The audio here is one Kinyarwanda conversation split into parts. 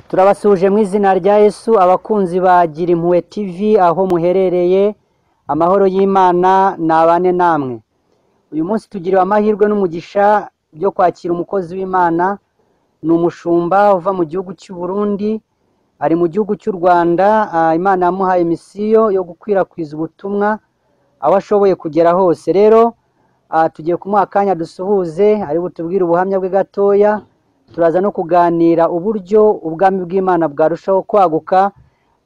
Turabasuje mu izina rya Yesu abakunzi ba Girimpuhwe TV aho muherereye, amahoro y'Imana nabane namwe. Uyu munsi tugiriwe amahirwe n'umugisha byo kwakira umukozi w'Imana, ni umushumba uva mu gihugu cy'u Burundi, ari mu gihugu cy'u Rwanda. Imana yamuhaye misiyo yo gukwirakwiza ubutumwa aho ashoboye kugera hose. Rero tugiye kumuha akanya dusuhuze, ari butubwire ubuhamya bwe gatoya. Turaza no kuganira uburyo ubwami bw'Imana bwarushaho kwaguka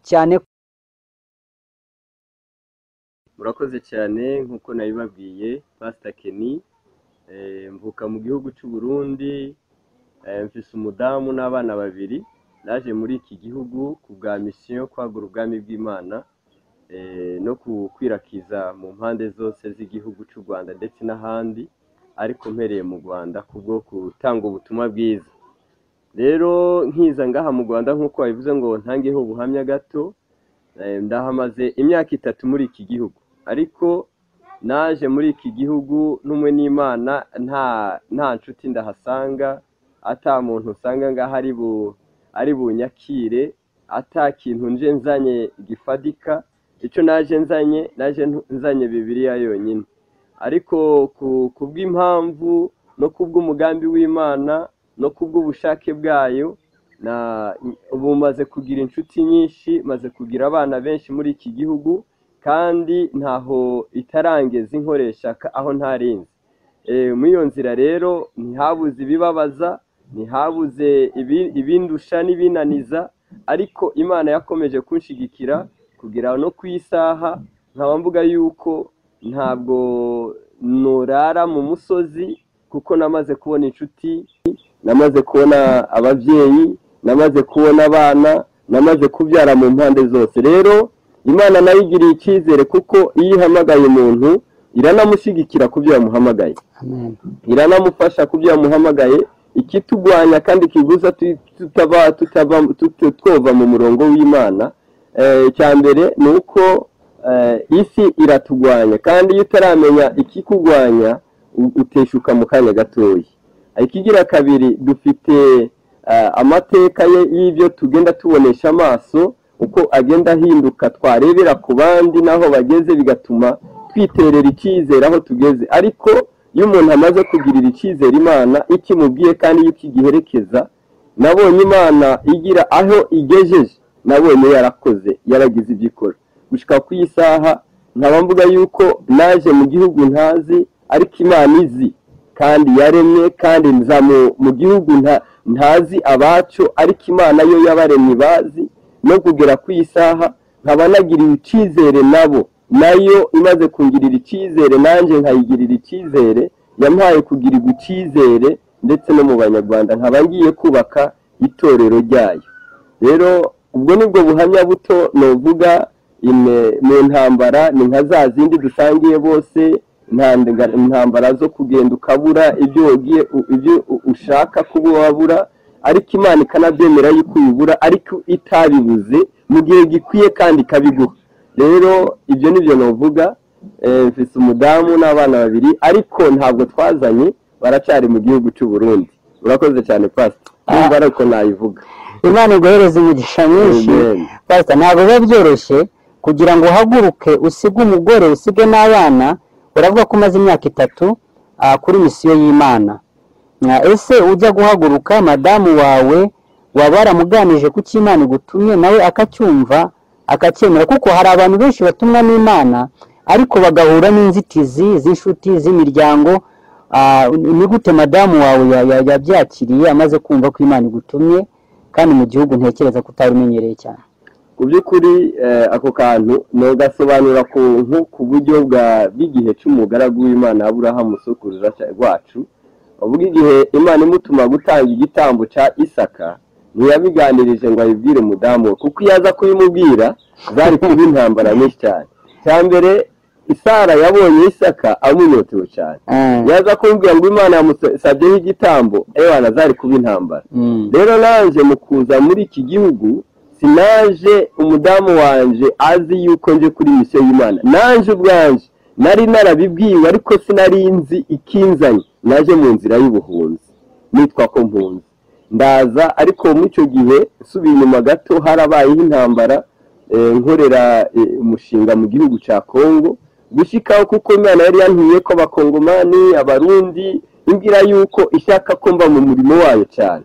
cyane. Murakoze cyane nk'uko nabibabwiye, Pastor Kenny, mvuka mu gihugu cy'u Burundi, mfise umudamu n'abana babiri. Naje muri iki gihugu ku bwa misiyo kwagura ubwami bw'Imana no kukwirakiza mu mpande zose z'igihugu cy'u Rwanda ndetse n'ahandi, ariko mpereye mu Rwanda kubwo gutanga ubutumwa bwiza. Rero nkiza ngaha mu Rwanda nk'uko babivuze ngo ntangeho ubuhamya gato, ndahamaze imyaka 3 muri iki gihugu, ariko naje muri iki gihugu n'umwe n'Imana, nta nshuti ndahasanga, ata muntu usanga ngaha ari bunyakire, ata kintu nje nzanye gifadika. Icyo naje nzanye Bibiliya yonyine, ariko kubw'impamvu no kubw'umugambi w'Imana no kubw'ubushake bwayo, ubu maze kugira inshuti nyinshi, maze kugira abana benshi muri iki gihugu, kandi ntaho itarangeza inkoresha aho ntarinze. Muri iyo nzira rero ntihabuze ibibabaza, ntihabuze ibindusha n'ibinaniza, ariko Imana yakomeje kunshigikira kugira no kwisaha. Nkaba mvuga yuko ntabwo norara mu musozi, kuko namaze kubona inshuti, namaze kubona abavyeyi, namaze kubona abana, namaze kubyara mu mpande zose. Rero Imana nayigiriye icyizere, kuko iyo ihamagaye umuntu iranamushigikira kubyo yamuhamagaye. Amen. Iranamufasha kubyo yamuhamagaye, ikitugwanya kandi kiguza twova mu murongo w'Imana. Cyambere nuko isi iratugwanya, kandi iyo utaramenya ikikugwanya uteshuka mu kanya gatoyi. Ikigira kabiri, dufite amateka y'ibyo tugenda tubonesha amaso, uko agenda ahinduka, twarebera ku bandi naho bageze, bigatuma twiterera icyizere aho tugeze. Ariko iyo umuntu amaze kugirira icyizere Imana, ikimubwiye kandi ikigiherekeza, nabonye Imana igira aho igejeje, nabonye yarakoze, yaragize ibyikora. Gushika ku isaha nkaba mvuga yuko naje mu gihugu ntazi, ariko Imana izi kandi yaremye, kandi nza mu gihugu ntazi abacu, ariko Imana yo yabaremye bazi. No kugera ku isaha nkaba nagiriye icyizere nabo, nayo imaze kungirira icyizere, nanjye nkayigirira icyizere. Yampaye kugirirwa icyizere ndetse no mu Banyarwanda, nkaba ngiye kubaka itorero ryayo. Rero ubwo nibwo buhamya buto novuga. Mu ntambara ni nka za zindi dusangiye bose, intambara zo kugenda ukabura ibyo ushaka kuba wabura, ariko Imana ikanabyemera yuko ubibura, ariko itabibuze mu gihe gikwiye kandi ikabiguha. Rero ibyo nibyo novuga. Mfise umudamu n'abana babiri, ariko ntabwo twazanye, baracyari mu gihugu cy'u Burundi. Urakoze cyane Pastor, numva ariko nayivuga. Imana iguhereze umugisha mwinshi. Pastor, ntabwo biba byoroshye kugira ngo uhaguruke usige umugore, usige n'abana. Uravuga ko umaze imyaka 3 kuri misiyo y'Imana. Ese ujya guhaguruka, madamu wawe waba waramuganije ku cy'Imana igutumye, nawe akacyumva akacyemera? Kuko hari abantu benshi batumwa n'Imana, ariko bagahura n'inzitizi z'inshuti z'imiryango. Ni gute madamu wawe yabyakiriye amaze kumva ko Imana igutumye, kandi mu gihugu ntekereza ko utarumenyereye cyane? Ku by'ukuri ako kantu no gasobanura ku buryo bw'igihe cy'umugaragu w'Imana Aburahamu sokuruza rwacu. Uvuga igihe Imana imutuma gutanga igitambo cya Isaka, ntiyabiganirije ngo ayibwire umudamu, kuko yaza kuyimubwira zari kuba intambara nyinshi cyane. Cyambere Isara yabonye Isaka amunyotewe cyane, yaza kumubwira ngo Imana yamusabyeho igitambo, ewana zari kuba intambara. Rero nanje mu kuza muri iki gihugu, sinaje umudamu wanje azi yuko nje kuri misiyo y'Imana. Nanje ubwanje nari narabibwiwe, ariko sinari nzi ikinzanye. Naje mu nzira y'ubuhunzi, nitwa ko mpunzi. ndaza ariko muri icyo gihe nsubiye inyuma gato harabayeho intambara nkorera umushinga mu gihugu cya Kongo gushikaho kuko Imana yari yantuye ko abakongomani abarundi imbwira yuko ishaka ko mba mu murimo wayo cyane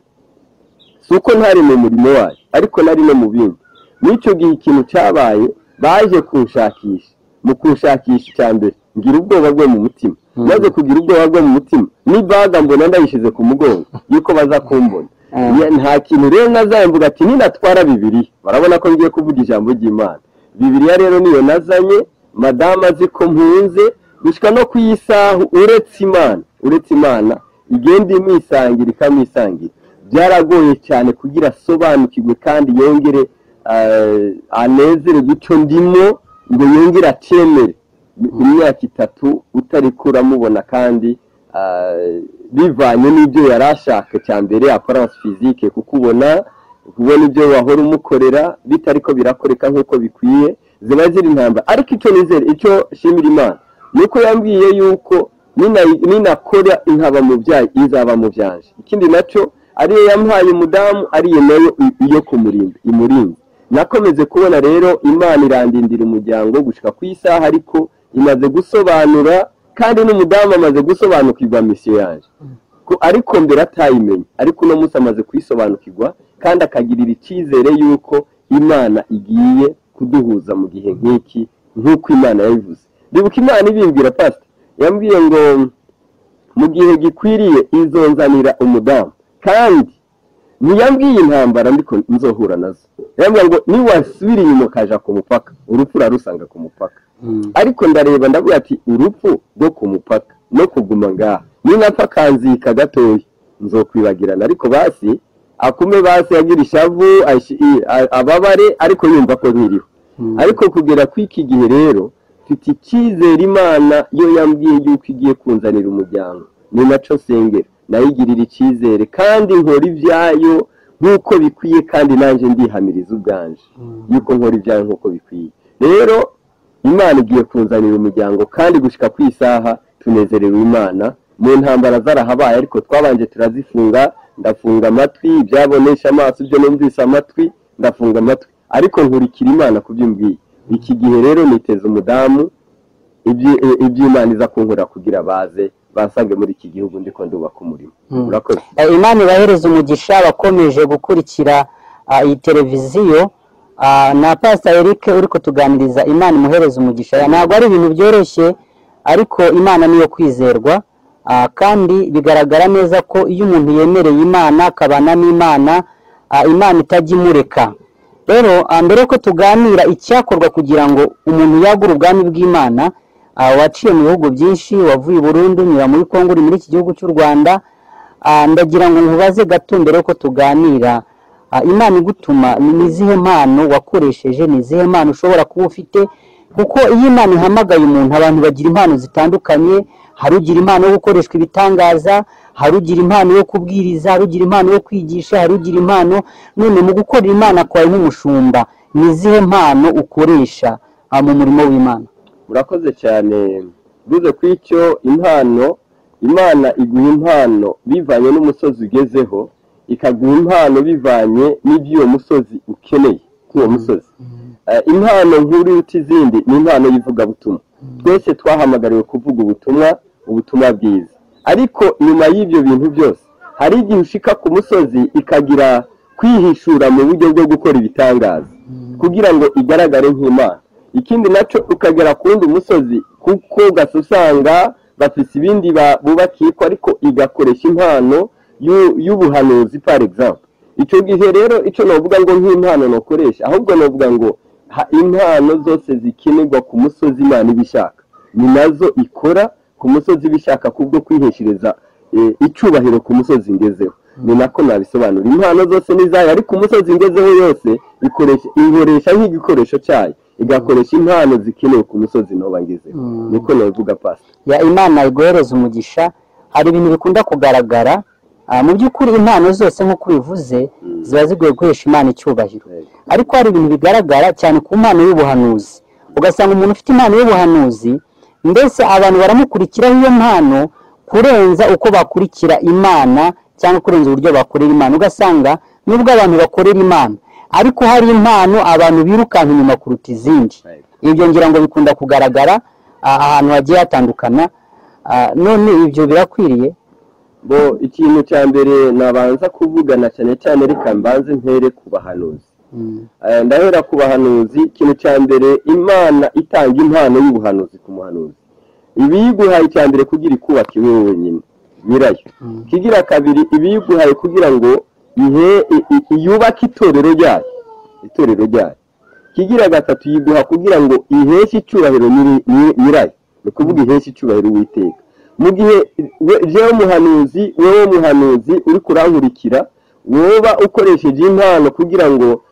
si uko ntari mu murimo wayo ariko nari no mu bindi muri icyo gihe ikintu cyabaye baje kunshakisha mu kunshakisha icya mbere ngira ubwoba bwo mu mutima maze kugira ubwoba bwo mu mutima n'ibaga mbona ndayishyize ku mugongo yuko baza kumbona nta kintu rero nazamvuga ati ninatwara Bibiliya barabona ko ngiye kuvuga ijambo ry'Imana Bibiliya rero niyo nazanye madama azi ko mpunze gushika no kuyisaha uretse Imana igenda imwisangira ikamwisangira byaragoye cyane kugira asobanukirwe kandi yongere anezere gucyo ndimo ngo yongere atemere imyaka 3 utari kuramubona kandi bivanye n'ibyo yarashaka cya mbere apparence physique kukubona ibyo wahora umukorera bitari ko birakoreka nk'uko bikwiye ziba ziri intambara ariko icyo nizere icyo shimira Imana nuko yambwiye yuko ninakora inkaba mu byayi izaba mu byanje ikindi nacyo ariyo yamuhaye umudamu ariyo nayo iyo kumurinda imurinda nakomeze kubona rero Imana irandindira umuryango gushika ku isaha ariko imaze gusobanura kandi n'umudamu amaze gusobanukirwa misiyo yanje ariko mbere atayimenye ariko uno munsi amaze kuyisobanukirwa kandi akagirira icyizere yuko Imana igiye kuduhuza mu gihe nk'iki nk'uko Imana yabivuze ndibuka Imana ibimbwira pastor yambwiye ngo mu gihe gikwiriye izonzanira umudamu kandi ntiyambwiye intambara ndiko nzohura nazo yambwiye ngo niwasubira inyuma ukaja ku mupaka urupfu rusanga ku mupaka ariko ndareba ndavuga ati urupfu rwo ku mupaka no kuguma ngaha ninapfa kanzika gatoya nzokwibagirana ariko basi akume basi yagira ishavu ababare ariko yumva ko nkiriho ariko kugera kw'iki gihe rero mfite icyizere Imana yo yambwiye yuko igiye kunzanira umuryango ni naco sengera nayigirira icyizere kandi nkora ibyayo nk'uko bikwiye kandi nanje ndihamiriza ubwanje yuko nkora ibyayo nk'uko bikwiye rero Imana igiye kunzanira umuryango kandi gushika ku isaha tunezerewe Imana mu ntambara zarahabaye ariko twabanje turazifunga ndafunga amatwi ibyabonesha amaso ibyo numvise amatwi ndafunga amatwi ariko nkurikira Imana kubyumbwiye iki gihe rero niteze umudamu iby'Imana iza kunkora kugira basange muri iki gihugu ndiko ndubaka umurimo urakoze Imana ibahereza umugisha bakomeje gukurikira iyi televiziyo na Pastor Eric uriko tuganiriza Imana imuhereza umugisha ntabwo ari ibintu byoroshye ariko Imana niyo kwizerwa kandi bigaragara neza ko iyo umuntu yemereye Imana akabana n'Imana Imana itajya imureka rero mbere ko tuganira icyakorwa kugira ngo umuntu yagure ubwami bw'Imana waciye mu bihugu byinshi wavuye Burundi nyura muri Kongo uri muri iki gihugu cy'u Rwanda ndagira ngo nkubaze gato mbere ko tuganira Imana igutuma ni izihe mpano wakoresheje ni izihe mpano ushobora kuba ufite kuko iyo Imana ihamagaye umuntu abantu bagira impano zitandukanye hari ugira impano yo gukoreshwa ibitangaza hari ugira impano yo kubwiriza hari ugira impano yo kwigisha hari ugira impano none mu gukorera Imana kwawe nk'umushumba ni izihe mpano ukoresha mu murimo w'Imana urakoze cyane bivuze ko icyo impano Imana iguha impano bivanye n'umusozi ugezeho ikaguha impano bivanye n'ibyo musozi ukeneye k'uwo musozi impano nkuru y'izindi ni impano y'ivugabutumwa twese twahamagariwe kuvuga ubutumwa bwiza ariko nyuma y'ibyo bintu byose hari igihe ushika ku musozi ikagira kwihishura mu buryo bwo gukora ibitangaza kugira ngo igaragare nk'Imana ikindi naco ukagera ku wundi musozi kuko gasusanga bafise ibindi bubakiye ko ariko igakoresha impano y'ubuhanuzi par exemple icyo gihe rero icyo novuga ngo nk'impano nokoresha ahubwo novuga ngo impano zose zikenerwa ku musozi Imana ibishaka ni nazo ikora ku musozi bishaka kubwo kwiheshereza icyubahiro ku musozi ngezeho ni nako nabisobanura impano zose nizayo ariko umusozi ngezeho yose ikoresha nk'igikoresho cyayo igakoresha impano zikenewe ku musozi noba ngezeho niko navuga pastor ya Imana iguhereza umugisha hari ibintu bikunda kugaragara mu by'ukuri impano zose nk'uko bivuze ziba zigoye guhesha Imana icyubahiro ariko hari ibintu bigaragara cyane ku mpano y'ubuhanuzi ugasanga umuntu ufite impano y'ubuhanuzi mbese abantu baramukurikiraho iyo mpano kurenza uko bakurikira Imana cyangwa kurenza uburyo bakorera Imana. Ugasanga nubwo abantu bakorera Imana ariko hari impano abantu birukanka inyuma kuruta izindi. Ibyo ngira ngo bikunda kugaragara ahantu hagiye hatandukana. None ibyo birakwiriye? Bo ikintu cya mbere nabanza kuvugana cyane cyane reka mbanze mpere ku bahanuzi. Ndahera ku bahanuzi. Ikintu cya mbere, Imana itanga impano y'ubuhanuzi ku muhanuzi. Ibiyiguhaye icya mbere kugira ikubaka iwe wenyine nyirayo. Kigira kabiri, ibiyiguhaye kugira ngo yubake itorero ryayo. Kigira gatatu, yiguha kugira ngo iheshe icyubahiro nyirayo, ni kuvuga iheshe icyubahiro Uwiteka. Mu gihe jewe muhanuzi uri kurankurikira, woba ukoresheje impano kugira ngo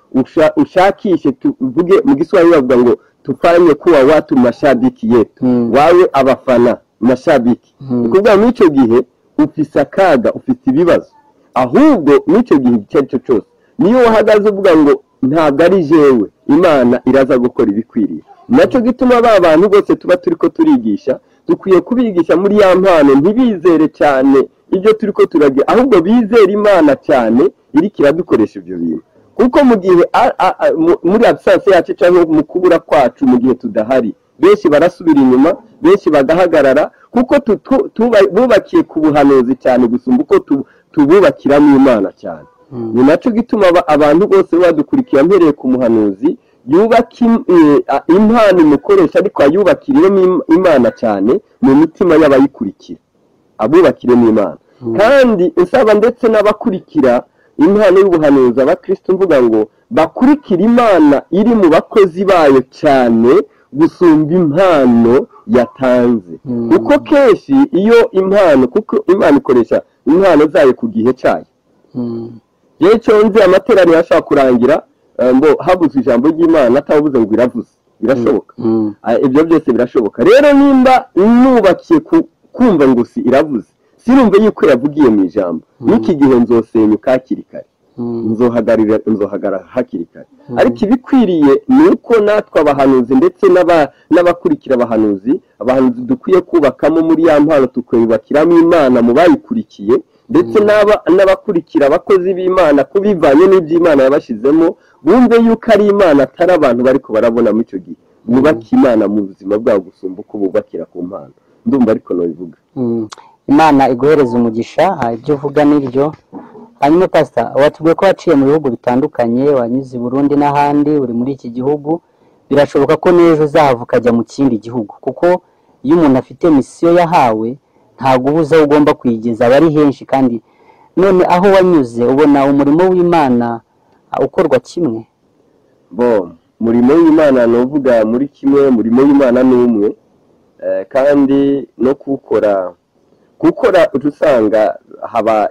ushakishe, tuvuge mu Kiswahili bavuga ngo tufanye kuwa watu mashabiki yetu, wawe abafana mashabiki. Ni kuvuga muri icyo gihe ufise akaga, ufite ibibazo. Ahubwo muri icyo gihe icyo ari cyo cyose, niyo wahagaze uvuga ngo ntabwo ari jewe, Imana iraza gukora ibikwiriye. Nacyo gituma ba bantu bose tuba turiko turigisha, dukwiye kubigisha muri ya mpano, ntibizere cyane ibyo turiko turagira, ahubwo bizere Imana cyane iri kiradukoresha ibyo bintu. Kuko mu gihe muri absence yacu cyangwa mu kubura kwacu, mu gihe tudahari, benshi barasubira inyuma, benshi bagahagarara, kuko bubakiye ku buhanuzi cyane gusumba uko tububakiramo Imana cyane. Ni nacyo gituma abantu bose badukurikira mpereye ku muhanuzi, yubaka impano imukoresha, ariko ayubakiremo Imana cyane mu mitima y'abayikurikira, abubakiremo Imana. Kandi usaba ndetse n'abakurikira impano y'ubuhanuzi, abakristo, mvuga ngo bakurikira Imana iri mu bakozi bayo cyane gusumba impano yatanze. Kuko kenshi iyo impano, kuko Imana ikoresha impano zayo ku gihe cyayo. Yewe cyonze amateraniro ashaka kurangira, ngo habuze ijambo ry'Imana atavuze ngo iravuze, birashoboka. Ibyo byose birashoboka. Rero nimba nubakiye kumva ngo si iravuze, sirumve yuko yavugiye mu ijambo, n'iki gihe nzosenyuka hakiri kare, nzohagarara hakiri kare. Ariko ibikwiriye ni uko natwe abahanuzi ndetse n'abakurikira abahanuzi dukwiye kubakamo muri ya mpano, tukubakiramo Imana mu bayikurikiye, ndetse n'abakurikira abakozi b'Imana kubivanye n'iby'Imana yabashizemo, bumve yuko ari Imana atari abantu bariko barabona mu icyo gihe. Bubake Imana mu buzima bwabo gusumba uko bubakira ku mpano. Ndumva ariko no bivuga. Imana iguhereza umugisha. Ibyo uvuga nibyo. Hanyuma Pastor, watubwiye ko waciye mu bihugu bitandukanye, wanyuze i Burundi n'ahandi, uri muri iki gihugu. Birashoboka ko n'ejo uzahava ukajya mu kindi gihugu, kuko iyo umuntu afite misiyo yahawe ntabwo ubuza ugomba kuyigeza, aba ari henshi. Kandi none aho wanyuze ubona umurimo w'Imana ukorwa kimwe? Bo umurimo w'Imana novuga muri kimwe, umurimo w'Imana ni umwe, kandi no gukora usanga haba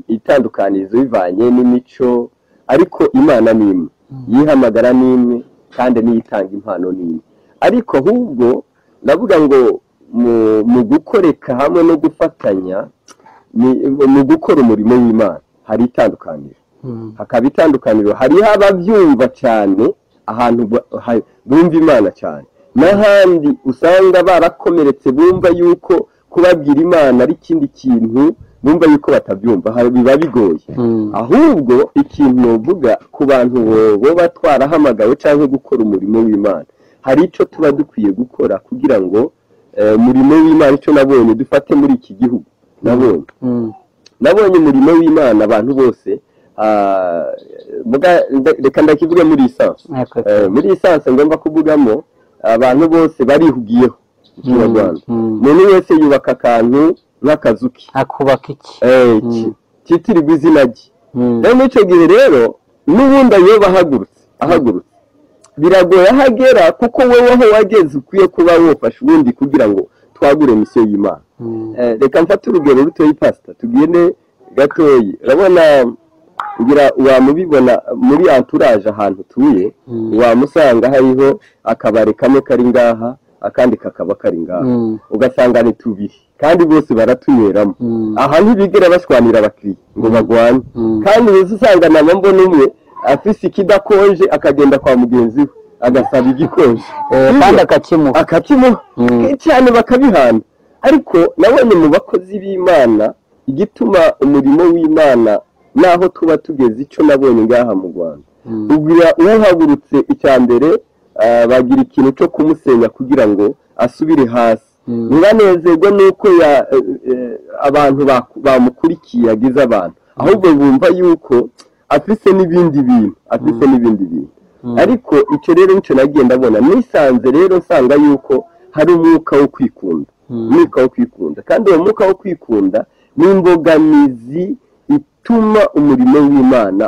itandukanizo bivanye n'imico, ariko Imana ni imwe, yihamagara ni imwe, kandi niyitanga impano ni imwe. Ariko ahubwo ndavuga ngo mu gukoreka hamwe no gufatanya, mu gukora umurimo w'Imana hari itandukaniro. Hakaba itandukaniro, hariho ababyumva cyane, ahantu bumva Imana cyane, n'ahandi usanga barakomeretse, bumva yuko kubabwira Imana ari ikindi kintu, bumva yuko batabyumva, biba bigoye. Ahubwo ikintu novuga ku bantu bo batwarahamagawe cyangwa gukora umurimo w'Imana, hari icyo tuba dukwiye gukora kugira ngo umurimo w'Imana, icyo nabonye dufate muri iki gihugu, nabonye umurimo w'Imana abantu bose, reka ndakivuge muri lisansi. Muri lisansi ngomba kuvugamo abantu bose barihugiyeho Ikinyarwanda. Umuntu wese yubaka akantu nk'akazuki, akubaka iki kitirirwa izina rye. Rero muri icyo gihe rero n'ubundi iyo ahagurutse biragoye ahagera, kuko wowe aho wageze ukwiye kuba wofasha ubundi kugira ngo twagure misiyo y'Imana. Reka mfate urugero rutoyi Pastor, tugende gatoyi. Urabona ngira wamubibona muri entourage ahantu tuye, wamusanga hariho akabare kamwe kari ngaha, akandi kakaba kari ngaha, ugasanga ni tubiri kandi bose baratunyweramo. Aha ntibigera bashwanira abakiriya ngo bagwane, kandi bose usanga nabo mbona umwe afise ikidakonje akagenda kwa mugenzi we agasaba igikonje, kandi akakimuha cyane bakabihana. Ariko nabonye mu bakozi b'Imana igituma umurimo w'Imana naho tuba tugeze icyo nabonye ngaha mu Rwanda ubwira uhagurutse icya mbere bagira ikintu cyo kumusenya kugira ngo asubire hasi ntibanezerwe nuko abantu bamukurikiye yagize abantu ahubwo bumva yuko afise n'ibindi bintu ariko icyo rero nicyo nagenda abona nisanze rero nsanga yuko hari umwuka wo kwikunda kandi uwo mwuka wo kwikunda ni imbogamizi ituma umurimo w'Imana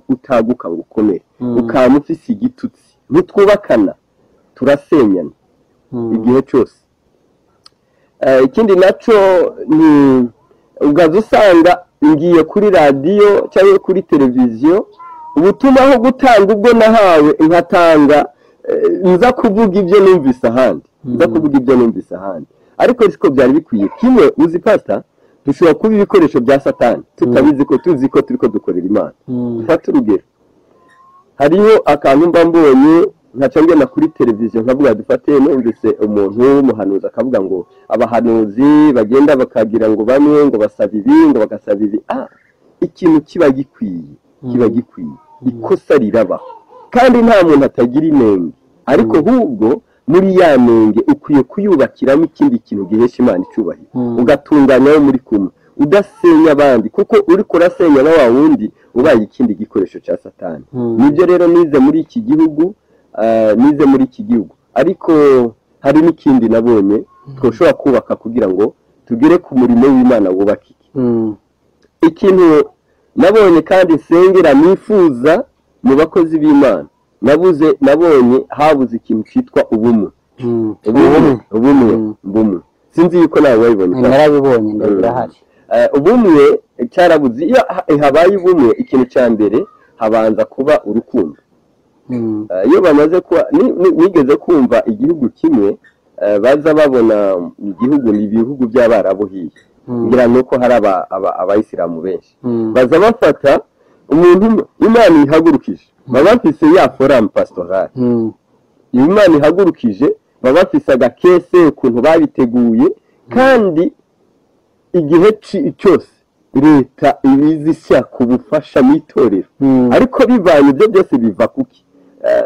utaguka ngo ukomere ukaba ufise igitutsi ntitwubakana turasenyana igihe cyose ikindi nacyo ni ugaza usanga ngiye kuri radiyo cyangwa kuri televiziyo ubutumwa aho gutanga ubwo nahawe nkatanga nza kuvuga ibyo numvise ahandi ariko siko byari bikwiye kimwe uzi pastor dushobora kuba ibikoresho bya Satani tutabizi ko tuzi ko turiko dukorera Imana dufata urugero hariho akantu mba mbonye nkaca ngena kuri televiziyo nkavuga dufate numvise umuntu w'umuhanuzi akavuga ngo abahanuzi bagenda bakagira ngo bamwe ngo basaba ibi ngo bagasaba ibi ikintu kiba gikwiye ikosa rirabaho kandi nta muntu atagira inenge ariko ahubwo muri ya nenge ukwiye kuyubakiramo ikindi kintu gihesha Imana icyubahiro ugatunganyaho muri kumwe udasenya abandi kuko uri kurasenya na wa wundi ubaye ikindi gikoresho cya Satani nibyo rero nize muri iki gihugu ariko hari n'ikindi nabonye twoshobora kubaka kugira ngo tugere ku murimo w'Imana wubakike ikintu nabonye kandi nsengera nifuza mu bakozi b'Imana nabonye habuze ikintu cyitwa ubumwe sinzi yuko nawe wabibonye narabibonye ndabirahari ubumwe cyarabuze iyo habaye ubumwe ikintu cya mbere habanza kuba urukundo iyo bamaze kuba nigeze kumva igihugu kimwe baza babona igihugu ni ibihugu by'Abarabu hiye ngira nuko hari abayisilamu benshi baza bafata umuntu Imana ihagurukije baba bafise ya forum pastoral Imana ihagurukije baba bafise agakese ukuntu babiteguye kandi igihe cyose leta ibizisha kubufasha mu itorero ariko bivanye ibyo byose biva kuki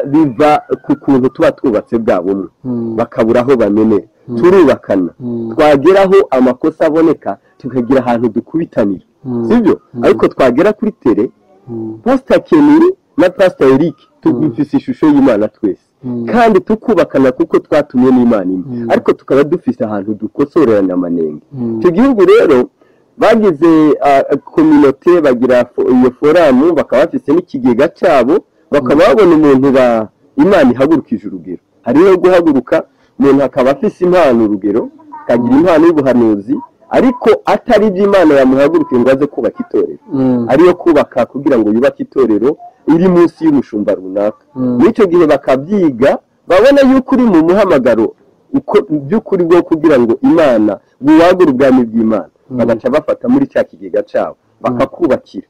biva ku kuntu tuba twubatse bwa bumwe bakabura aho bamenera turubakana twageraho amakosa aboneka tukagira ahantu dukubitanira sibyo ariko twagera kuri tele Pastor Kenny na Pastor Eric tugufise ishusho y'Imana twese kandi tukubakana kuko twatumye n'Imana imwe ariko tukaba dufise ahantu dukosorerana amanenge icyo gihugu rero bagize communauté bagira iyo forum bakaba bafise n'ikigega cyabo bakaba babona umuntu Imana ihagurukije urugero hariho guhaguruka umuntu akaba afise impano urugero kagira impano y'ubuhanuzi ariko atari by'Imana yamuhagurukiye ngo aze kubaka itorero ariyo kubaka kugira ngo yubake itorero iri munsi y'umushumba runaka n'icyo gihe bakabyiga babona yuko uri mu muhamagaro by'ukuri bwo kugira ngo Imana buwagura ubwami bw'Imana bagaca bafata muri cya kigega cyabo bakakubakira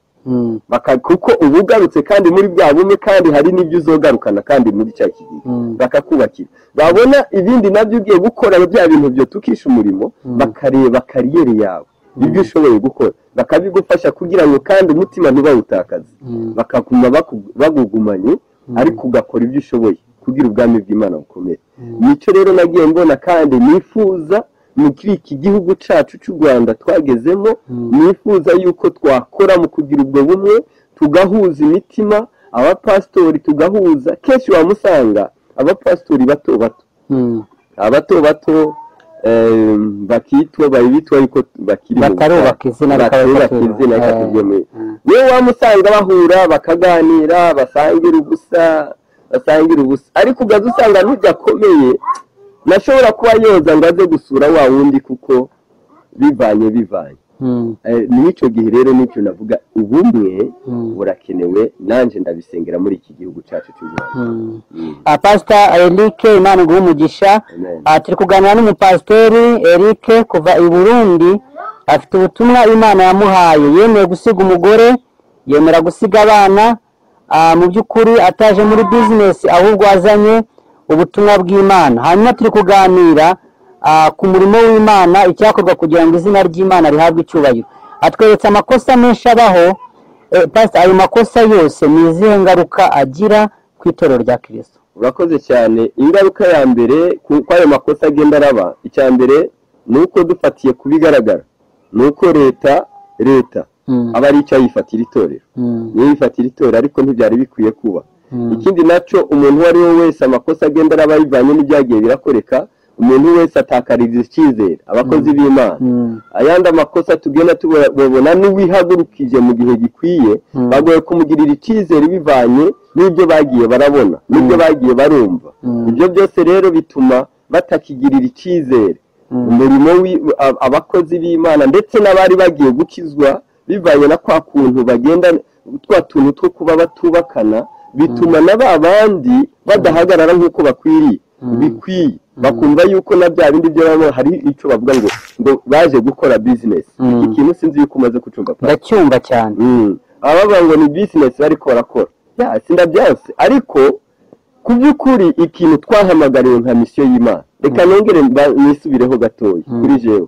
kuko uba ugarutse kandi muri bwa bumwe kandi hari n'ibyo uzogarukana kandi muri cya kigega bakakubakira babona ibindi nabyo ugiye gukora bya bintu byo tukisha umurimo bakareba kariyeri yawe ibyo ushoboye gukora bakabigufasha kugira ngo kandi umutima ntibawutakaze bakaguma bagugumanye ariko ugakora ibyo ushoboye kugira ubwami bw'Imana bukomere nicyo rero nagiye mbona kandi nifuza muri iki gihugu cyacu cy'u Rwanda twagezemo nifuza yuko twakora mu kugira ubwo bumwe tugahuza imitima abapastori tugahuza kenshi wamusanga abapastori bato bakitwa bayitwa ariko bakiri batarubaka izina rikabakizemo niyo wamusanga bahura bakaganira basangira ubusa ariko ugaza usanga ntujakomeye nashobora kuba yoza ngo aze gusura wa wundi kuko bivanye n'icyo gihe rero nicyo navuga ubumwe burakenewe nanje ndabisengera muri iki gihugu cyacu cy'u Rwanda Pastor Eric Imana iguhe umugisha turi kuganira n'umupastori Eric kuva i Burundi afite ubutumwa Imana yamuhaye yemeye gusiga umugore yemera gusiga abana mu by'ukuri ataje muri business ahubwo azanye ubutumwa bw'Imana hanyuma turi kuganira ku murimo w'Imana icyakorwa kugira ngo izina ry'Imana rihabwe icyubahiro atweretse amakosa menshi abaho. Pastor, ayo makosa yose ni izihe ngaruka agira ku itorero rya Kristo? urakoze cyane. Ingaruka ya mbere kuko ayo makosa agenda araba, icya mbere ni uko dufatiye kubigaragara, ni uko leta aba ari icyo yifatira itorero, niyo yifatira itorero ariko ntibyari bikwiye kuba. Ikindi nacyo umuntu uwo ari we wese amakosa agenda araba bivanye n'ibyagiye birakoreka, umuntu wese atakaririza icyizere abakozi b'Imana. Ayandi amakosa tugenda tubona n'uwihagurukije mu gihe gikwiye bagoye kumugirira icyizere bivanye n'ibyo bagiye barabona n'ibyo bagiye barumva. Ibyo byose rero bituma batakigirira icyizere umurimo abakozi b'Imana ndetse n'abari bagiye gukizwa, bivanye na kwa kuntu bagenda twa tuntu two kuba batubakana, bituma na ba bandi badahagarara nk'uko bikwiye, bakumva yuko na bya bindi byo hari icyo bavuga ngo baje gukora business. Iki kintu sinzi yuko umaze kucumva. Ndacyumva cyane. Abavuga ngo ni business bariko barakora, sindabyase, ariko ku by'ukuri ikintu twahamagariwe nka misiyo y'Imana. Reka nongere nisubireho gatoya kuri jewe.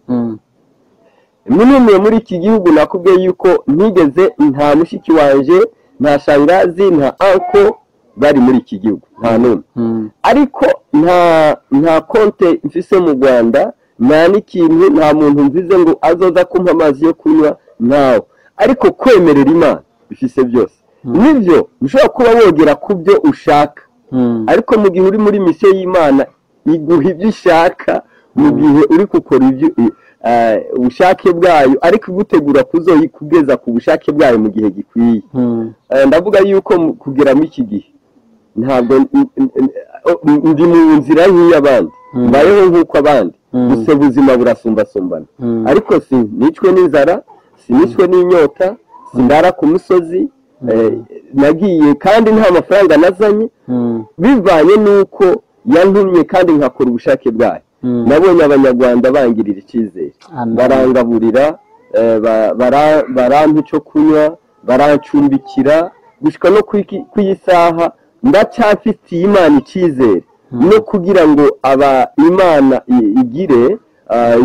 Minimwe muri iki gihugu nakubwiye yuko ntigeze nta mushiki wanje, nta shangazi, nta anko bari muri iki gihugu, nta n'umwe. Ariko nta konte mfise mu Rwanda, nta n'ikintu, nta muntu mvize ngo azoza kumpa amazi yo kunywa, ntawe. Ariko kwemerera Imana bifise byose. Nivyo ushobora kuba wogera ku byo ushaka, ariko mu gihe uri muri misiyo y'Imana iguha ibyo ushaka, mu gihe uri gukora ibyo ubushake bwayo, ariko gutegura kuzoyikugeza ku bushake bwayo mu gihe gikwiye. Ndavuga yuko kugera mu iki gihe ntabwo ndi mu nzira y'abandi, mbayeho nk'uko abandi, gusa ubuzima burasumbasumbana. Ariko nicwe n'inzara, sinicwe n'inyota, sindara ku musozi, nagiye kandi nta mafaranga nazanye, bivanye n'uko yantumye kandi nkakora ubushake bwayo. Nabonye abanyarwanda bangirira icyizere, barangaburira, barampa icyo kunywa, barancumbikira, gushika no ku isaha ndacyafitiye Imana icyizere, no kugira ngo Imana igire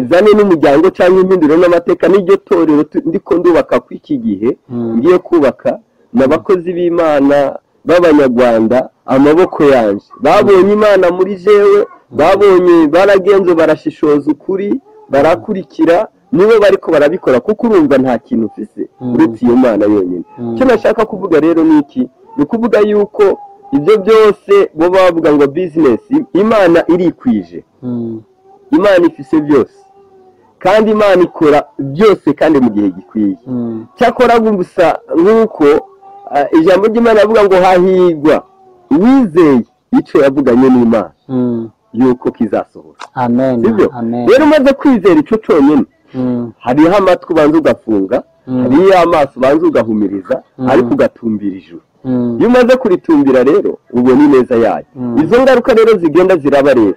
izane n'umuryango cyangwa impinduro n'amateka n'iryo torero ndiko ndubaka ku iki gihe ngiye kubaka. N'abakozi b'Imana b'abanyarwanda amaboko yanje babonye Imana muri jewe, babonye baragenzo barashishoza ukuri, barakurikira, nibo bariko barabikora, kuko urumva nta kintu ufise uretse iyo Mana yonyine. Icyo nashaka kuvuga rero ni iki, ni kuvuga yuko ibyo byose bo bavuga ngo business, Imana irikwije, Imana ifise byose, kandi Imana ikora byose kandi mu gihe gikwiye. Cyakora gusa nk'uko ijambo ry'Imana avuga ngo hahigwa wizeye icyo yavuganye n'Imana yuko kizasohora. Amen. Rero umaze kwizera icyo cyonyine, hariho amatwi ubanza ugafunga, hariho amaso ubanza ugahumiriza, ariko ugatumbira ijuru. Iyo umaze kuritumbira rero ubona ineza yayo. Izo ngaruka rero zigenda ziraba rero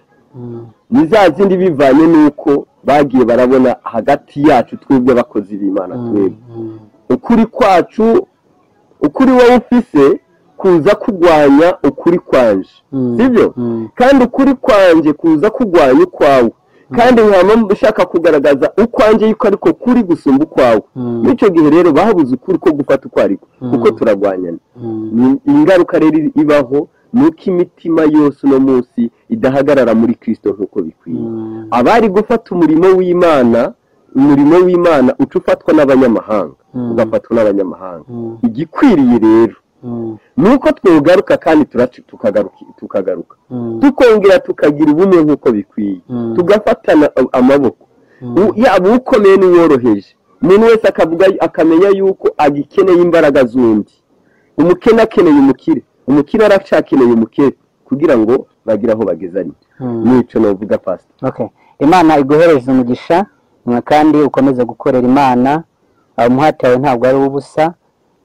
ni za zindi bivanye n'uko bagiye barabona hagati yacu twebwe abakozi b'Imana, twebwe ukuri kwacu, ukuri wowe ufise kuza kurwanya ukuri kwanje, sibyo? Kandi ukuri kwanje kuza kurwanya ukwawe, kandi nkaba ushaka kugaragaza ukwanje yuko ariko kuri gusumba ukwawe. N'icyo gihe rero bahabuze ukuri ko gufata uko ariko, kuko turagwanyana. Ingaruka rero ibaho nuko imitima yose uno munsi idahagarara muri Kristo nk'uko bikwiye. Abari gufata umurimo w'Imana uca ufatwa n'abanyamahanga, ugafatwa n'abanyamahanga. Igikwiriye rero nuko twugaruka kandi tukagaruka, tukongera tukagira ubumwe nk'uko bikwiye, tugafatana amaboko, yaba ukomeye n'uworoheje. Umuntu wese akamenya yuko agikeneye imbaraga z'undi. Umukene akeneye umukire, umukire aracakeneye umukire, kugira ngo bagire aho bagezanye. Nico novuga pastor. Okay. Imana iguhereze umugisha, kandi ukomeze gukorera Imana. Umuhati wawe ntabwo ari ubusa,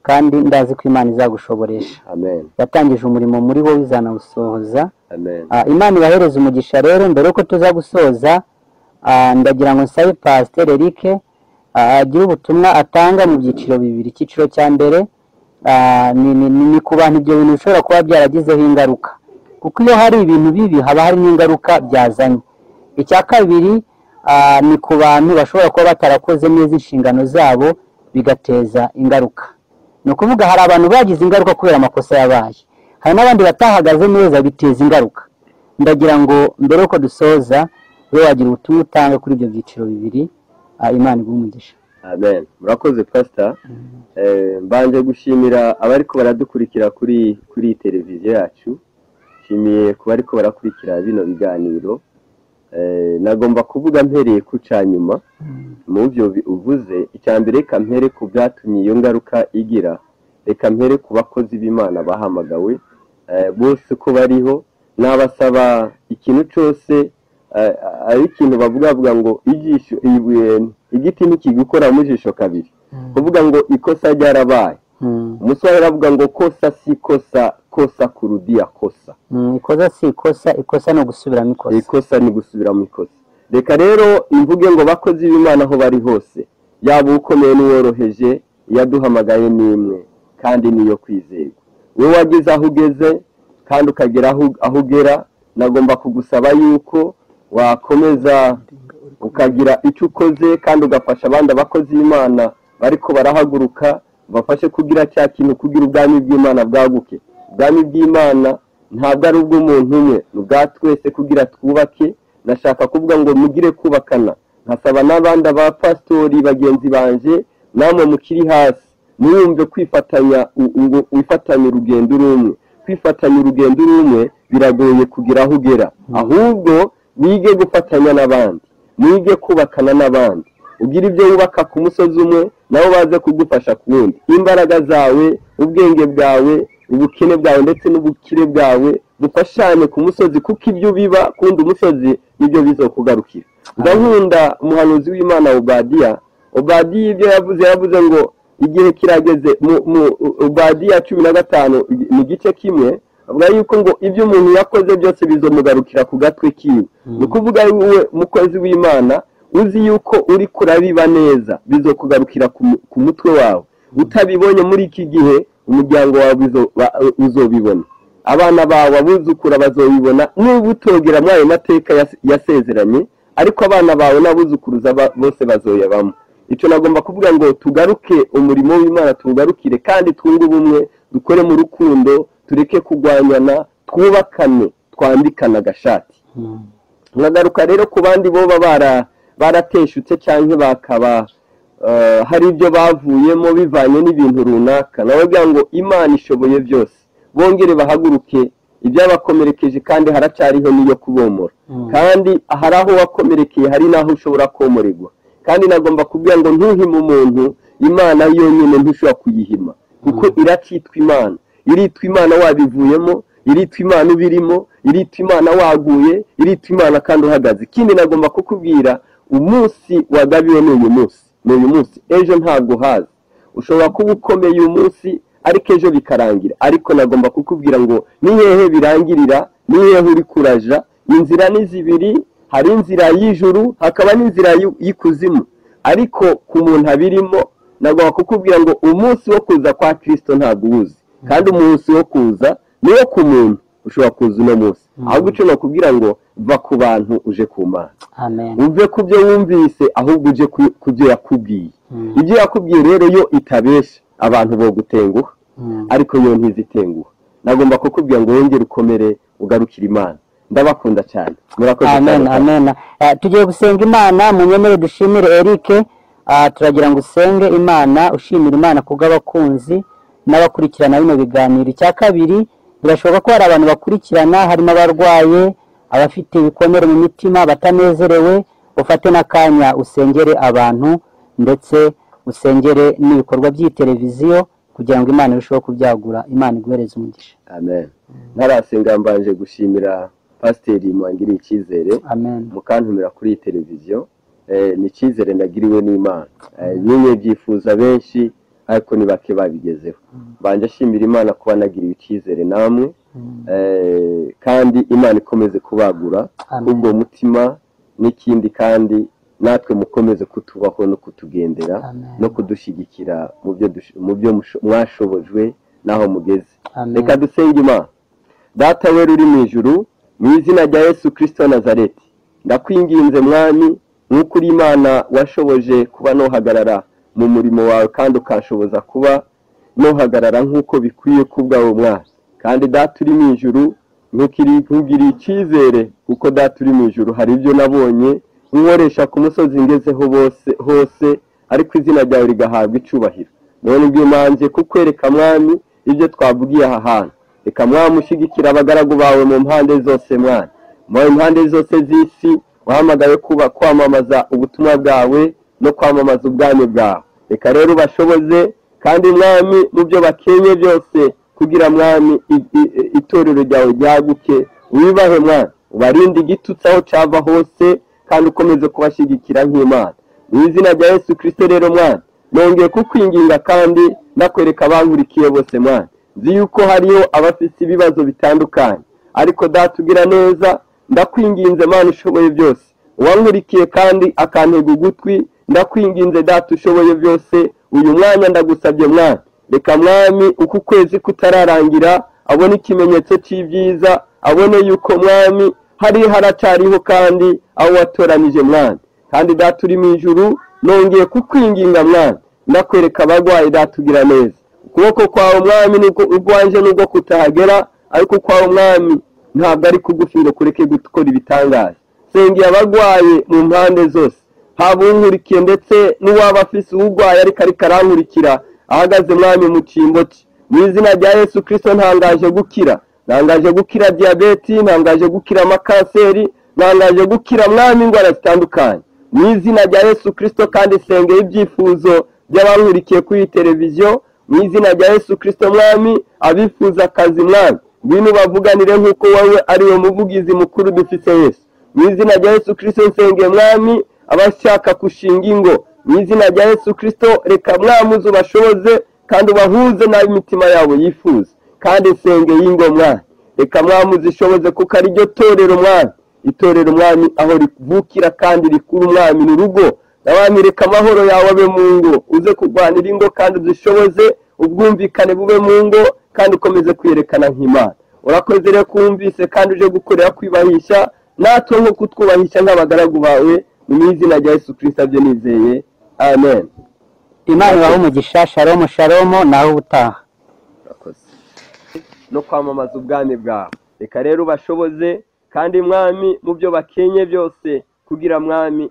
kandi ndazi ko Imana izagushoboresha. Amen. Yatangije umurimo muri wowe izanawusohoza. Amen. Imana ibahereze umugisha rero. Mbere yuko tuza gusoza, ndagira ngo nsabe Pastor Eric agira ubutumwa atanga mu byiciro bibiri. Icyiciro cya mbere ni ku bantu ibyo bintu bishobora kuba byaragizeho ingaruka, kuko iyo hari ibintu bibi haba hari n'ingaruka byazanye. Icya kabiri ni ku bantu bashobora kuba batarakoze neza inshingano zabo bigateza ingaruka. Ni ukuvuga hari abantu bagize ingaruka kubera amakosa yabaye, hari n'abandi batahagaze neza biteza ingaruka. Ndagira ngo mbere yuko dusoza we wagira ubutumwa utanga kuri ibyo byiciro bibiri, Imana iguhe umugisha. Amen. Murakoze pastor. Mbanje gushimira abariko baradukurikira kuri televiziyo yacu. Shimiye ku bariko barakurikira bino biganiro. Nagomba kuvuga mpereye ku canyuma mu byo uvuze. Icyambere reka mpere ku byatumye iyo ngaruka igira, reka mpere ku bakozi b'Imana bahamagawe bose ko bariho, n'abasaba ikintu cyose ari ikintu bavuga ngo ijisho igiti ntikigukora mu jisho kabiri, kuvuga ngo ikosa ryarabaye. Umuswahili aravuga ngo kosa si kosa, kosa kurudia kosa. Ikosa si ikosa, ikosa no gusubiramo ikosa. Ikosa ni gusubiramo ikosa. Reka rero imvuge ngo bakozi b'Imana aho bari hose, yaba ukomeye n'uworoheje, yaduhamagaye n'imwe kandi niyo kwizerwa. Wowe wagize aho ugeze kandi ukagera aho ugera, nagomba kugusaba yuko wakomeza ukagira icyo ukoze kandi ugafasha abandi abakozi b'Imana bariko barahaguruka, bafashe kugira cya kintu kugira ubwami bw'Imana bwaguke. Ubwami bw'Imana ntabwo ari ubw'umuntu umwe, n'ubwa twese kugira twubake. Nashaka kuvuga ngo mugire kubakana, nkasaba n'abandi abapastori bagenzi banje, namwe mukiri hasi mwumve kwifatanya wifatanya urugendo rumwe. Kwifatanya urugendo rumwe biragoye kugira aho ugera, ahubwo wige gufatanya n'abandi, mwige kubakana n'abandi. Ugira ibyo wubaka ku musozi umwe, nabo baze kugufasha ku wundi. Imbaraga zawe, ubwenge bwawe, ubukene bwawe ndetse n'ubukire bwawe bufashane ku musozi, kuko ibyo biba kundi umusozi nibyo bizokugarukira. Ndakunda umuhanuzi w'Imana Obadiya ibyo yavuze ngo igihe kirageze mu Obadiya 15 ni gice kimwe, avuga yuko ngo ibyo umuntu yakoze byose bizomugarukira ku gatwe kiwe. Ni kuvuga wowe mukozi w'Imana uzi yuko uri kurabiba neza, bizokugarukira ku mutwe wawe. Utabibonye muri iki gihe, umuryango wawe uzobibona, abana bawe abuzukura bazobibona, n'ubu utogera muri ayo mateka yasezeranye, ariko abana bawe n'abuzukuruza bose bazoyabamo. Icyo nagomba kuvuga ngo tugaruke umurimo w'Imana, tugarukire kandi twunge ubumwe, dukore mu rukundo, tureke kugwanyana, twubakane, twambikana agashati. Nkagaruka rero ku bandi boba barateshutse cyangwa bakaba hari ibyo bavuyemo bivanye n'ibintu runaka, nabagira ngo Imana ishoboye byose, bongere bahaguruke. Ibyabakomerekeje kandi haracariho niyo kubomora, kandi hari aho wakomerekeye, hari naho ushobora komorerwa. Kandi nagomba kubwira ngo ntuhime umuntu, Imana yonyine ntushobora kuyihima, kuko iracitwa Imana. Iritwa Imana wabivuyemo, iritwa Imana ubirimo, iritwa Imana waguye, iritwa Imana kandi uhagaze. Ikindi nagomba kukubwira, umunsi wagabiwe n'uyu munsi, ejo ntabwo haza. Ushobora kuba ukomeye uyu munsi ariko ejo bikarangira. Ariko nagomba kukubwira ngo ni hehe birangirira, ni hehe uri kuraja. Inzira ni zibiri, hari inzira y'ijuru hakaba n'inzira y'ikuzimu, ariko ku muntu abirimo. Nagomba kukubwira ngo umunsi wo kuza kwa Kristo ntabwo uwuzi, kandi umunsi wo kuza niwo ku muntu ushobora kuza uno munsi. Ahubwo icyo nakubwira ngo va ku bantu uje ku Mana. Amen. Uve ku byo wumvise, ahubwo uje ku byo yakubwiye. Ibyo yakubwiye rero yo itabesha, abantu bo gutenguha, ariko yo ntizitenguha. Nagomba kukubwira ngo wongere ukomere, ugarukire Imana. Ndabakunda cyane. Murakoze cyane. Amen. Tugiye gusenga Imana, munyemere dushimire Eric. Turagira ngo usenge Imana, ushimira Imana kubw'abakunzi n'abakurikirana bino biganiro. Icya kabiri, birashoboka ko hari abantu bakurikirana, harimo abarwaye, abafite ibikomere mu mitima, batanezerewe. Ufate n'akanya usengere abantu, ndetse usengere n'ibikorwa by'iteleviziyo kugira ngo Imana irusheho kubyagura. Imana iguhereze umugisha. Amen. Ntarasenga mbanje gushimira Pasiteri Mwangiriye Icyizere, mukantumira kuri iyi televiziyo. Ni icyizere nagiriwe n'Imana. Nyine byifuza benshi ariko ni bake babigezeho. Mbanje ashimira Imana kuba nagiriwe icyizere namwe, kandi Imana ikomeze kubagura ubwo mutima. N'ikindi kandi natwe mukomeze kutubaho no kutugendera no kudushyigikira mu byo mwashobojwe naho mugeze. Reka dusenge Imana. Data wera uri mu ijuru, mu izina rya Yesu Kristo wa Nazareti, ndakwinginze Mwami, nk'uko uri Imana washoboje kuba nohagarara mu murimo wawe kandi ukanshoboza kuba nuhagarara nk'uko bikwiye kubwawe mwana. Kandi data uri mu ijuru ntugire icyizere kuko data uri mu ijuru hari ibyo nabonye nkoresha ku musozi ngezeho hose ariko izina ryawe rigahabwa icubahiro. None ubwo manje kukwereka mwami ibyo twavugiye aha hantu. Reka mwami ushigikira abagaragu bawe mu mpande zose mwana. Mu mpande zose z'isi wahamagaye kuba kwamamaza ubutumwa bwawe no kwamamaza ubwami bwawe. Reka rero bashoboze kandi mwami mu byo bakenye byose kugira mwami itorero ryawe ryaguke wibahe mwana. Ubarinde igitutsi aho cyava hose kandi ukomeze kubashigikira nk'Imana. Mu izina rya Yesu Kristo rero mwana nongeye kukwinginga kandi nakwereka abankurikiye bose mwana. Nzi yuko hariyo abafite ibibazo bitandukanye ariko data ugira neza ndakwinginze Mana ushoboye byose. Uwankurikiye kandi akantega ugutwi ndakwinginze data ushoboye byose uyu mwanya ndagusabye mwana. Reka mwami uku kwezi kutararangira abone ikimenyetso cy'ibyiza abone yuko mwami haracariho kandi aho watoranije mwana. Kandi data uri mu ijuru nongeye kukwinginga mwana ndakwereka abagwayi data ugira neza. Ukuboko kwawe mwami urwanje nubwo kutahagera ariko kwawe mwami ntabwo ari kugufi ngo kureke gukora ibitangaza. Sengeye abagwaye mu mpande zose haba unkurikiye ndetse n'uwaba afise urwaye ariko arankurikira ahagaze mwami mu cyimbo cye. Mu izina rya Yesu Kristo ntangaje gukira diabeti, ntangaje gukira amakanseri, ntangaje gukira mwami indwara zitandukanye. Mu izina rya Yesu Kristo kandi sengeye ibyifuzo by'abankurikiye kuri televiziyo. Mu izina rya Yesu Kristo mwami abifuza akazi mwami ngwino bavuganire nk'uko wowe ari we muvugizi mukuru dufite Yesu. Mu izina rya Yesu Kristo nsengeye mwami abashaka kushinga ingo. Mu izina rya Yesu Kristo reka mwami uzubashoboze kandi ubahuze n'imitima yabo yifuza. Kandi nsengeye ingo mwami reka mwami uzishoboze kuko ari ryo torero mwami. Itorero mwami aho rivukira kandi rikuru mwami n'urugo. Mwami reka amahoro yawe abe mu ngo uze kurwanira ingo kandi uzishoboze ubwumvikane bube mu ngo kandi ukomeze kwiyerekana nk'Imana. Urakoze rero kumvise kandi uje gukorera kwibahisha natwe nko kutwubahisha nk'abagaragu bawe. Mu izina rya Yesu Kristo abyo nizeye amen. Imana ibahe umugisha. Shalom shalom naho ubutaha. Urakoze no kwamamaza ubwami bwawe. Reka rero bashoboze kandi mwami mu byo bakenye byose kugira mwami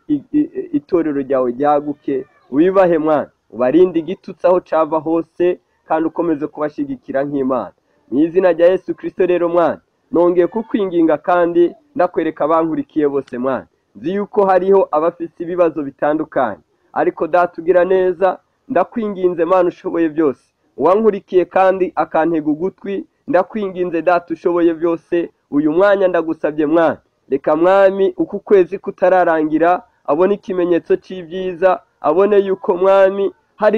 itorero ryawe ryaguke wibahe mwana. Ubarinde igitutsi aho cyava hose kandi ukomeze kubashigikira nk'Imana. Mu izina rya Yesu Kristo rero mwana nongeye kukwinginga kandi ndakwereka abankurikiye bose mwana. Nzi yuko hariho abafite ibibazo bitandukanye ariko data ugira neza ndakwinginze Mana ushoboye byose. Uwankurikiye kandi akantega ugutwi ndakwinginze data ushoboye byose uyu mwanya ndagusabye mwana. Reka mwami uku kwezi kutararangira abone ikimenyetso cy'ibyiza abone yuko mwami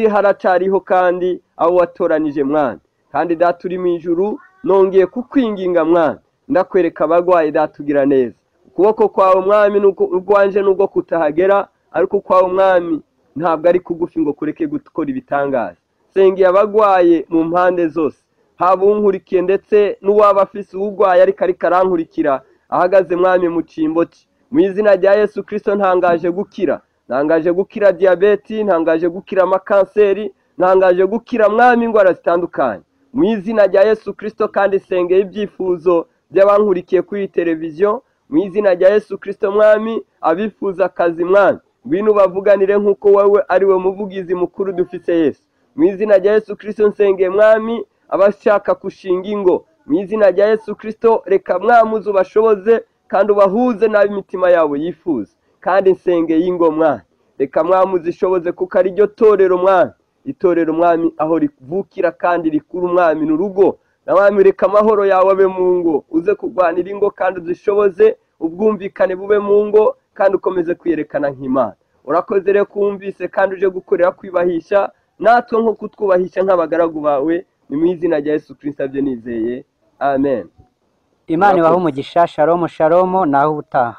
haracariho kandi aho watoranije mwana. Kandi data uri mu ijuru nongeye kukwinginga mwana ndakwereka abagwayi data ugira neza. Ukuboko kwawe mwami urwanje nubwo kutahagera ariko kwawe mwami ntabwo ari kugufi ngo kureke gukora ibitangaza. Sengeye abagwaye mu mpande zose haba unkurikiye ndetse n'uwaba afise urwaye ariko arankurikira ahagaze mwami mu cyimbo cye. Mu izina rya Yesu Kristo ntangaje gukira diabeti, ntangaje gukira amakanseri, ntangaje gukira mwami indwara zitandukanye. Mu izina rya Yesu Kristo kandi sengeye ibyifuzo by'abankurikiye kuri televiziyo. Mu izina rya Yesu Kristo mwami abifuza akazi mwami ngwino bavuganire nk'uko wowe ari we muvugizi mukuru dufite Yesu. Mu izina rya Yesu Kristo nsengeye mwami abashaka kushinga ingo. Mu izina rya Yesu Kristo reka mwami uzubashoboze kandi ubahuze n'imitima yabo yifuza. Kandi nsengeye ingo mwami reka mwami uzishoboze kuko ari ryo torero mwami. Itorero mwami aho rivukira kandi rikuru mwami n'urugo. Mwami reka amahoro yawe abe mu ngo uze kurwanira ingo kandi uzishoboze ubwumvikane bube mu ngo kandi ukomeze kwiyerekana nk'Imana. Urakoze rero kumvise kandi uje gukorera kwibahisha natwe nko kutwubahisha nk'abagaragu bawe. Ni mu izina rya Yesu Kristo abyo nizeye amen. Imana ibahe umugisha. Shalom shalom naho ubutaha.